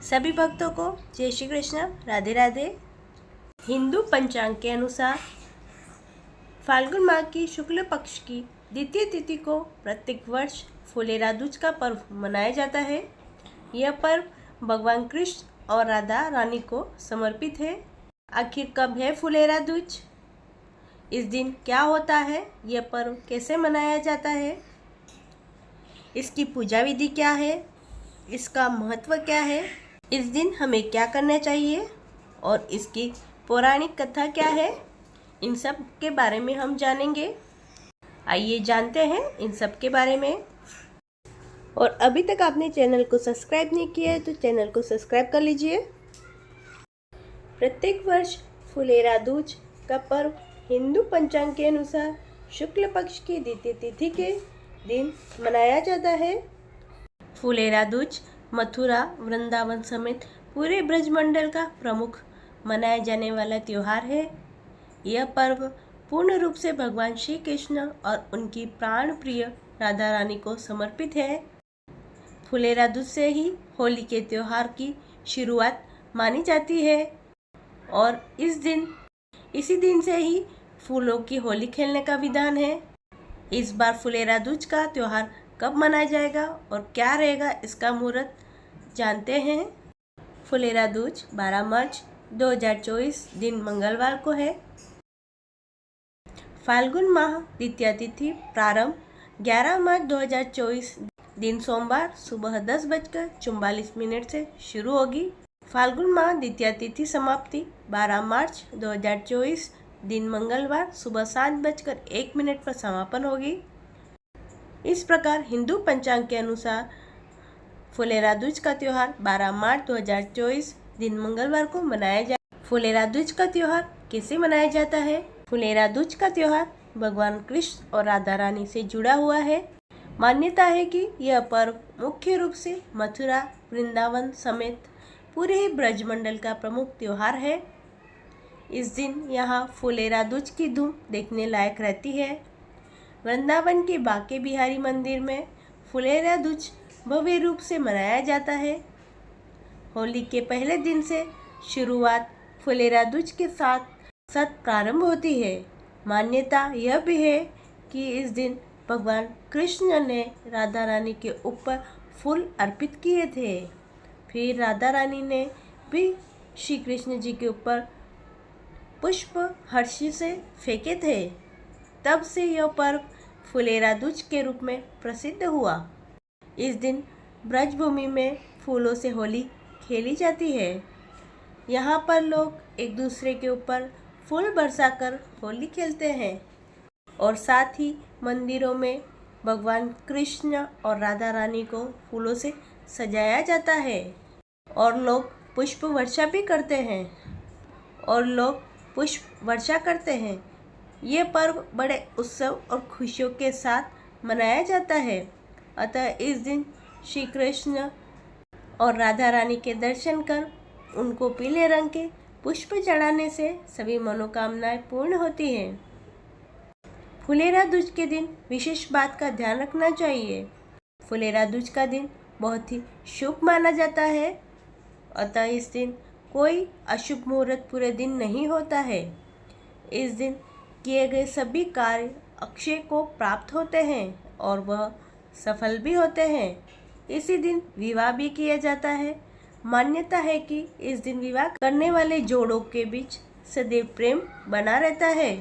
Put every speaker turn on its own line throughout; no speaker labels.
सभी भक्तों को जय श्री कृष्ण, राधे राधे। हिंदू पंचांग के अनुसार फाल्गुन माह की शुक्ल पक्ष की द्वितीय तिथि को प्रत्येक वर्ष फुलेरा दूज का पर्व मनाया जाता है। यह पर्व भगवान कृष्ण और राधा रानी को समर्पित है। आखिर कब है फुलेरा दूज? इस दिन क्या होता है? यह पर्व कैसे मनाया जाता है? इसकी पूजा विधि क्या है? इसका महत्व क्या है? इस दिन हमें क्या करना चाहिए और इसकी पौराणिक कथा क्या है? इन सब के बारे में हम जानेंगे। आइए जानते हैं इन सब के बारे में। और अभी तक आपने चैनल को सब्सक्राइब नहीं किया है तो चैनल को सब्सक्राइब कर लीजिए। प्रत्येक वर्ष फुलेरा दूज का पर्व हिंदू पंचांग के अनुसार शुक्ल पक्ष की द्वितीय तिथि के दिन मनाया जाता है। फुलेरा दूज मथुरा, वृंदावन समेत पूरे ब्रजमंडल का प्रमुख मनाया जाने वाला त्योहार है। यह पर्व पूर्ण रूप से भगवान श्री कृष्ण और उनकी प्राण प्रिय राधा रानी को समर्पित है। फुलेरा दूज से ही होली के त्योहार की शुरुआत मानी जाती है और इसी दिन से ही फूलों की होली खेलने का विधान है। इस बार फुलेरा दूज का त्योहार कब मनाया जाएगा और क्या रहेगा इसका मुहूर्त जानते हैं। फुलेरा दूज 12 मार्च 2024 दिन मंगलवार को है। फाल्गुन माह द्वितीय तिथि प्रारंभ 11 मार्च 2024 दिन सोमवार सुबह 10:44 से शुरू होगी। फाल्गुन माह द्वितीय तिथि समाप्ति 12 मार्च 2024 दिन मंगलवार सुबह 7:01 पर समापन होगी। इस प्रकार हिंदू पंचांग के अनुसार फुलेरा दूज का त्योहार 12 मार्च 2024 दिन मंगलवार को मनाया जाए। फुलेरा दूज का त्योहार कैसे मनाया जाता है? फुलेरा दूज का त्योहार भगवान कृष्ण और राधा रानी से जुड़ा हुआ है। मान्यता है कि यह पर्व मुख्य रूप से मथुरा, वृंदावन समेत पूरे ही ब्रजमंडल का प्रमुख त्योहार है। इस दिन यहाँ फुलेरा दूज की धूम देखने लायक रहती है। वृंदावन के बांके बिहारी मंदिर में फुलेरा दूज भव्य रूप से मनाया जाता है। होली के पहले दिन से शुरुआत फुलेरा दूज के साथ प्रारंभ होती है। मान्यता यह भी है कि इस दिन भगवान कृष्ण ने राधा रानी के ऊपर फूल अर्पित किए थे। फिर राधा रानी ने भी श्री कृष्ण जी के ऊपर पुष्प हर्ष से फेंके थे। तब से यह पर्व फुलेरा दूज के रूप में प्रसिद्ध हुआ। इस दिन ब्रजभूमि में फूलों से होली खेली जाती है। यहाँ पर लोग एक दूसरे के ऊपर फूल बरसाकर होली खेलते हैं और साथ ही मंदिरों में भगवान कृष्ण और राधा रानी को फूलों से सजाया जाता है और लोग पुष्प वर्षा भी करते हैं। ये पर्व बड़े उत्सव और खुशियों के साथ मनाया जाता है। अतः इस दिन श्री कृष्ण और राधा रानी के दर्शन कर उनको पीले रंग के पुष्प चढ़ाने से सभी मनोकामनाएं पूर्ण होती हैं। फुलेरा दूज के दिन विशेष बात का ध्यान रखना चाहिए। फुलेरा दूज का दिन बहुत ही शुभ माना जाता है। अतः इस दिन कोई अशुभ मुहूर्त पूरे दिन नहीं होता है। इस दिन किए गए सभी कार्य अक्षय को प्राप्त होते हैं और वह सफल भी होते हैं। इसी दिन विवाह भी किया जाता है। मान्यता है कि इस दिन विवाह करने वाले जोड़ों के बीच सदैव प्रेम बना रहता है।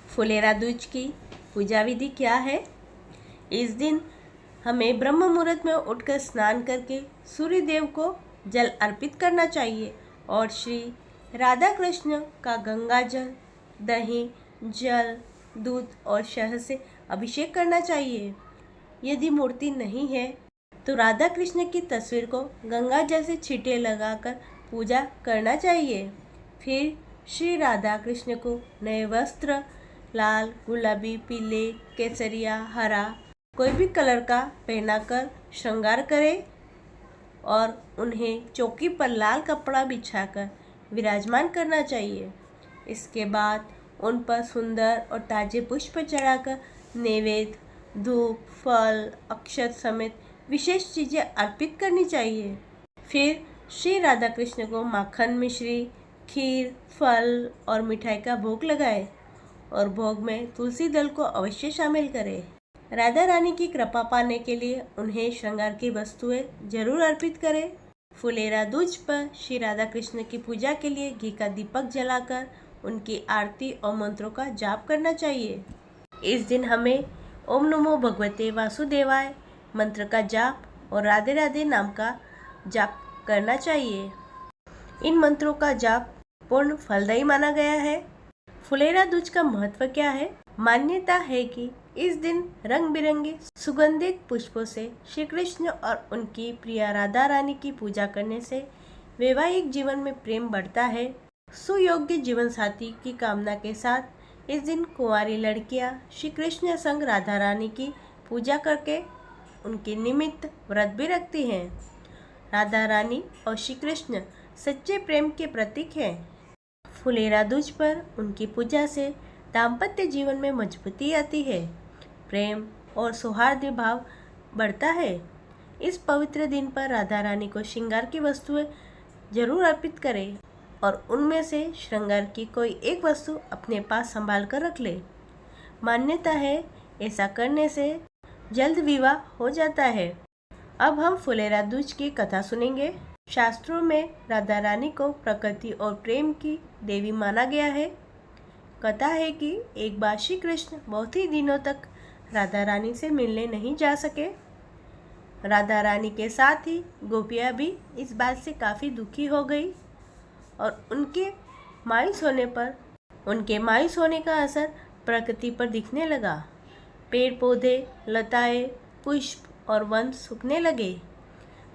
फुलेरा दूज की पूजा विधि क्या है? इस दिन हमें ब्रह्म मुहूर्त में उठकर स्नान करके सूर्य देव को जल अर्पित करना चाहिए और श्री राधा कृष्ण का गंगा जल, दही, जल, दूध और शहद से अभिषेक करना चाहिए। यदि मूर्ति नहीं है तो राधा कृष्ण की तस्वीर को गंगा जल से छींटे लगाकर पूजा करना चाहिए। फिर श्री राधा कृष्ण को नए वस्त्र लाल, गुलाबी, पीले, केसरिया, हरा कोई भी कलर का पहनाकर श्रृंगार करें और उन्हें चौकी पर लाल कपड़ा बिछाकर विराजमान करना चाहिए। इसके बाद उन पर सुंदर और ताजे पुष्प चढ़ाकर नैवेद्य, धूप, फल, अक्षत समेत विशेष चीज़ें अर्पित करनी चाहिए। फिर श्री राधा कृष्ण को माखन, मिश्री, खीर, फल और मिठाई का भोग लगाए और भोग में तुलसी दल को अवश्य शामिल करें। राधा रानी की कृपा पाने के लिए उन्हें श्रृंगार की वस्तुएं जरूर अर्पित करें। फुलेरा दूज पर श्री राधा कृष्ण की पूजा के लिए घी का दीपक जलाकर उनकी आरती और मंत्रों का जाप करना चाहिए। इस दिन हमें ओम नमो भगवते वासुदेवाय मंत्र का जाप और राधे राधे नाम का जाप करना चाहिए। इन मंत्रों का जाप पूर्ण फलदायी माना गया है। फुलेरा दूज का महत्व क्या है? मान्यता है कि इस दिन रंग बिरंगे सुगंधित पुष्पों से श्री कृष्ण और उनकी प्रिया राधा रानी की पूजा करने से वैवाहिक जीवन में प्रेम बढ़ता है। सुयोग्य जीवन साथी की कामना के साथ इस दिन कुंवारी लड़कियां श्री कृष्ण संग राधा रानी की पूजा करके उनके निमित्त व्रत भी रखती हैं। राधा रानी और श्री कृष्ण सच्चे प्रेम के प्रतीक हैं। फुलेरा दूज पर उनकी पूजा से दाम्पत्य जीवन में मजबूती आती है, प्रेम और सौहार्द भाव बढ़ता है। इस पवित्र दिन पर राधा रानी को श्रृंगार की वस्तुएं जरूर अर्पित करें और उनमें से श्रृंगार की कोई एक वस्तु अपने पास संभाल कर रख ले। मान्यता है ऐसा करने से जल्द विवाह हो जाता है। अब हम फुलेरा दूज की कथा सुनेंगे। शास्त्रों में राधा रानी को प्रकृति और प्रेम की देवी माना गया है। कथा है कि एक बार श्री कृष्ण बहुत ही दिनों तक राधा रानी से मिलने नहीं जा सके। राधा रानी के साथ ही गोपियाँ भी इस बात से काफ़ी दुखी हो गई और उनके मायूस होने का असर प्रकृति पर दिखने लगा। पेड़ पौधे, लताएं, पुष्प और वन सूखने लगे।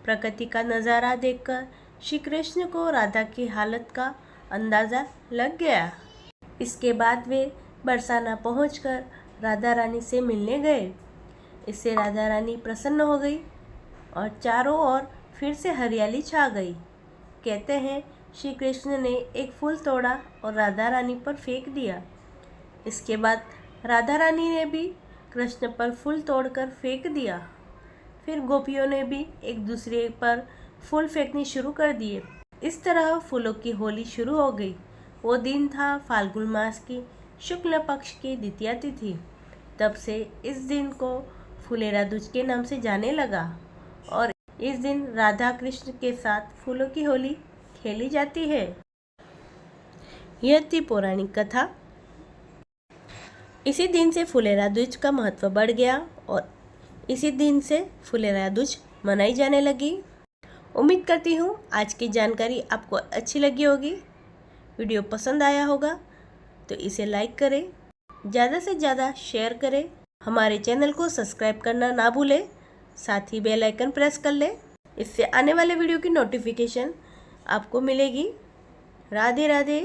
प्रकृति का नज़ारा देखकर श्री कृष्ण को राधा की हालत का अंदाज़ा लग गया। इसके बाद वे बरसाना पहुंचकर राधा रानी से मिलने गए। इससे राधा रानी प्रसन्न हो गई और चारों ओर फिर से हरियाली छा गई। कहते हैं श्री कृष्ण ने एक फूल तोड़ा और राधा रानी पर फेंक दिया। इसके बाद राधा रानी ने भी कृष्ण पर फूल तोड़कर फेंक दिया। फिर गोपियों ने भी एक दूसरे पर फूल फेंकने शुरू कर दिए। इस तरह फूलों की होली शुरू हो गई। वो दिन था फाल्गुन मास की शुक्ल पक्ष की द्वितीया तिथि। तब से इस दिन को फुलेरा दूज के नाम से जाने लगा और इस दिन राधा कृष्ण के साथ फूलों की होली खेली जाती है। यह थी पौराणिक कथा। इसी दिन से फुलेरा दूज का महत्व बढ़ गया और इसी दिन से फुलेरा दूज मनाई जाने लगी। उम्मीद करती हूँ आज की जानकारी आपको अच्छी लगी होगी। वीडियो पसंद आया होगा तो इसे लाइक करें, ज़्यादा से ज़्यादा शेयर करें। हमारे चैनल को सब्सक्राइब करना ना भूलें, साथ ही बेल आइकन प्रेस कर लें। इससे आने वाले वीडियो की नोटिफिकेशन आपको मिलेगी। राधे राधे।